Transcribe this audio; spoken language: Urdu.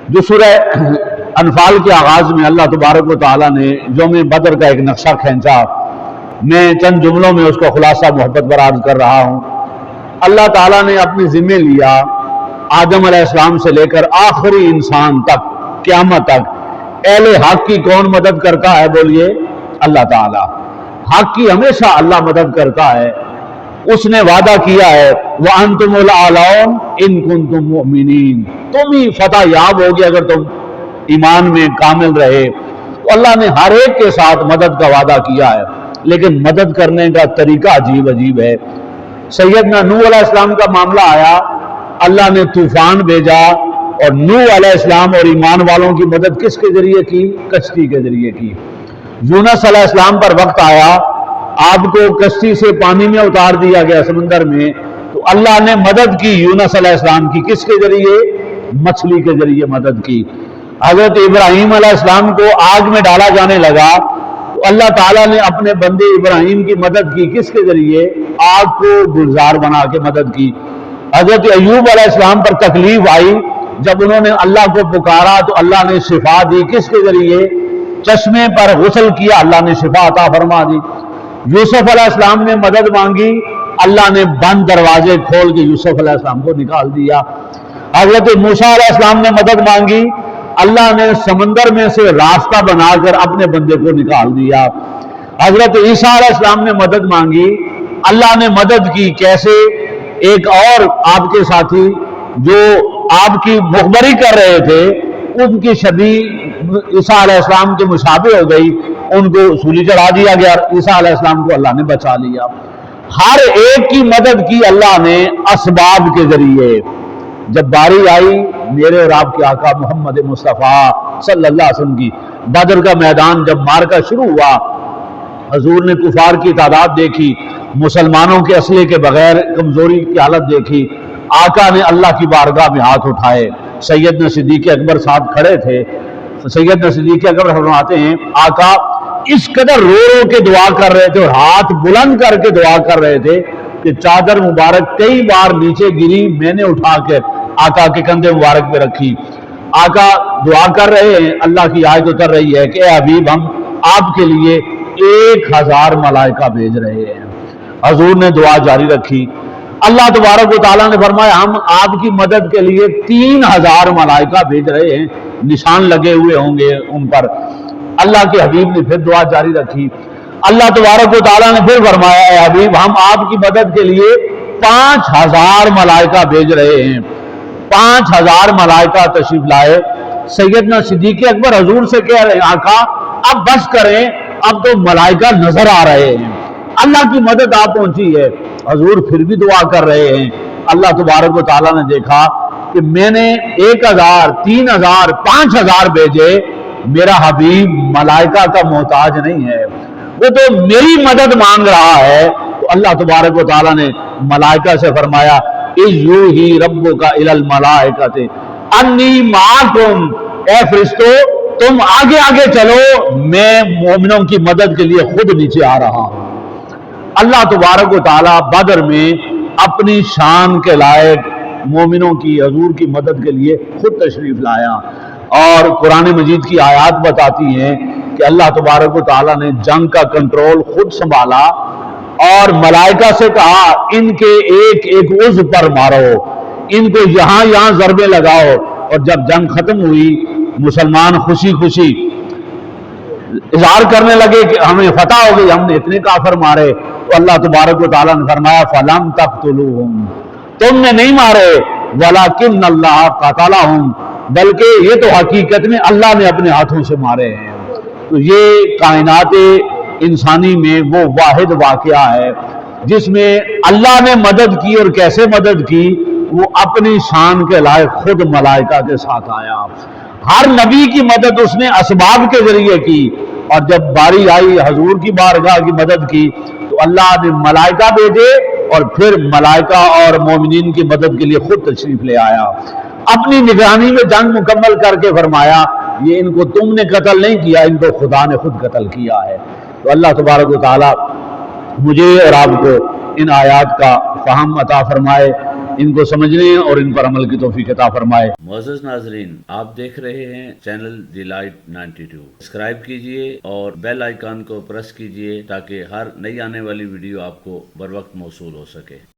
جو سورہ انفال کے آغاز میں اللہ تبارک و تعالیٰ نے یوم بدر کا ایک نقشہ کھینچا، میں چند جملوں میں اس کا خلاصہ محبت پر عرض کر رہا ہوں۔ اللہ تعالیٰ نے اپنے ذمے لیا آدم علیہ السلام سے لے کر آخری انسان تک، قیامت تک اہل حق کی کون مدد کرتا ہے؟ بولیے، اللہ تعالیٰ۔ حق کی ہمیشہ اللہ مدد کرتا ہے۔ اس نے وعدہ کیا ہے وَأَنْتُمُ الْأَعْلَوْنَ إِن كُنتُم مُؤْمِنِينَ، تم ہی فتح یاب ہوگی اگر تم ایمان میں کامل رہے۔ تو اللہ نے ہر ایک کے ساتھ مدد کا وعدہ کیا ہے، لیکن مدد کرنے کا طریقہ عجیب عجیب ہے۔ سیدنا نوح علیہ السلام کا معاملہ آیا، اللہ نے طوفان بھیجا اور نوح علیہ السلام اور ایمان والوں کی مدد کس کے ذریعے کی؟ کشتی کے ذریعے کی۔ یونس علیہ السلام پر وقت آیا، آپ کو کشتی سے پانی میں اتار دیا گیا سمندر میں، تو اللہ نے مدد کی یونس علیہ السلام کی، کس کے ذریعے؟ مچھلی کے ذریعے مدد کی۔ حضرت ابراہیم علیہ السلام کو آگ میں ڈالا جانے لگا تو اللہ تعالیٰ نے اپنے بندے ابراہیم کی مدد کی، کس کے ذریعے؟ آگ کو گلزار بنا کے مدد کی۔ حضرت ایوب علیہ السلام پر تکلیف آئی، جب انہوں نے اللہ کو پکارا تو اللہ نے شفا دی، کس کے ذریعے؟ چشمے پر غسل کیا، اللہ نے شفا عطا فرما دی۔ یوسف علیہ السلام نے مدد مانگی، اللہ نے بند دروازے کھول کے یوسف علیہ السلام کو نکال دیا۔ حضرت موسیٰ علیہ السلام نے مدد مانگی، اللہ نے سمندر میں سے راستہ بنا کر اپنے بندے کو نکال دیا۔ حضرت عیسیٰ علیہ السلام نے مدد مانگی، اللہ نے مدد کی، کیسے؟ ایک اور آپ کے ساتھی جو آپ کی مخبری کر رہے تھے، ان کی شبیہ عیسیٰ علیہ السلام کے مشابہ ہو گئی، ان کو سولی چڑھا دیا گیا، عیسیٰ علیہ السلام کو اللہ نے بچا لیا۔ ہر ایک کی مدد کی اللہ نے اسباب کے ذریعے۔ جب باری آئی میرے اور آپ کے آقا محمد مصطفیٰ صلی اللہ علیہ وسلم کی، بدر کا میدان جب مارکا شروع ہوا، حضور نے کفار کی تعداد دیکھی، مسلمانوں کے اسلحے کے بغیر کمزوری کی حالت دیکھی، آقا نے اللہ کی بارگاہ میں ہاتھ اٹھائے۔ سیدنا صدیق اکبر صاحب کھڑے تھے، سیدنا صدیق اکبر فرماتے ہیں آقا اس قدر رو رو کے دعا کر رہے تھے اور ہاتھ بلند کر کے دعا کر رہے تھے کہ چادر مبارک کئی بار نیچے گری، میں نے اٹھا کے آقا کے کندھے مبارک پہ رکھی۔ آقا دعا کر رہے ہیں، اللہ کی آیت اتر رہی ہے کہ اے حبیب ہم آپ کے لیے 1000 ملائکہ بھیج رہے ہیں۔ حضور نے دعا جاری رکھی۔ اللہ تبارک و تعالیٰ نے فرمایا ہم آپ کی مدد کے لیے 3000 ملائکہ بھیج رہے ہیں، نشان لگے ہوئے ہوں گے ان پر۔ اللہ کے حبیب نے پھر دعا جاری رکھی۔ اللہ تبارک و تعالیٰ نے پھر فرمایا اے حبیب ہم آپ کی مدد کے لیے 5000 ملائکہ بھیج رہے ہیں۔ 5000 ملائکہ تشریف لائے۔ سیدنا صدیق اکبر حضور سے کہہ رہے ہیں آقا اب بس کریں، اب تو ملائکہ نظر آ رہے ہیں، اللہ کی مدد آپ پہنچی ہے۔ حضور پھر بھی دعا کر رہے ہیں۔ اللہ تبارک و تعالیٰ نے دیکھا کہ میں نے 1000 3000 5000 بھیجے، میرا حبیب ملائکہ کا محتاج نہیں ہے، وہ تو میری مدد مانگ رہا ہے۔ تو اللہ تبارک و تعالیٰ نے ملائکہ سے فرمایا اِذْيُوحِي رَبُّكَ إِلَى الْمَلَائِكَةِ أَنِّي مَعَكُمْ، اے فرشتو تم آگے آگے چلو، میں مومنوں کی مدد کے لیے خود نیچے آ رہا ہوں۔ اللہ تبارک و تعالیٰ بدر میں اپنی شان کے لائق مومنوں کی حضور کی مدد کے لیے خود تشریف لایا، اور قرآن مجید کی آیات بتاتی ہیں کہ اللہ تبارک و تعالیٰ نے جنگ کا کنٹرول خود سنبھالا اور ملائکہ سے کہا ان کے ایک ایک عضو پر مارو، ان کو یہاں یہاں ضربے لگاؤ۔ اور جب جنگ ختم ہوئی مسلمان خوشی خوشی اظہار کرنے لگے کہ ہمیں فتح ہو گئی، ہم نے اتنے کافر مارے۔ تو اللہ تبارک و تعالیٰ نے فرمایا فَلَمْ تَقْتُلُوهُمْ، تم نے نہیں مارے، وَلَكِنَّ اللَّهَ قَتَلَهُمْ، بلکہ یہ تو حقیقت میں اللہ نے اپنے ہاتھوں سے مارے ہیں۔ تو یہ کائنات انسانی میں وہ واحد واقعہ ہے جس میں اللہ نے مدد کی، اور کیسے مدد کی؟ وہ اپنی شان کے لائق خود ملائکہ کے ساتھ آیا۔ ہر نبی کی مدد اس نے اسباب کے ذریعے کی، اور جب باری آئی حضور کی بارگاہ کی مدد کی تو اللہ نے ملائکہ بھیجے، اور پھر ملائکہ اور مومنین کی مدد کے لیے خود تشریف لے آیا۔ اپنی نگرانی میں جنگ مکمل کر کے فرمایا یہ ان کو تم نے قتل نہیں کیا، ان کو خدا نے خود قتل کیا ہے۔ تو اللہ تبارک و تعالیٰ مجھے اور آپ کو ان آیات کا فہم عطا فرمائے، ان کو سمجھنے اور ان پر عمل کی توفیق عطا فرمائے۔ معزز ناظرین، آپ دیکھ رہے ہیں چینل دی لائٹ 92۔ سبسکرائب کیجئے اور بیل آئیکن کو پریس کیجئے تاکہ ہر نئی آنے والی ویڈیو آپ کو بر وقت موصول ہو سکے۔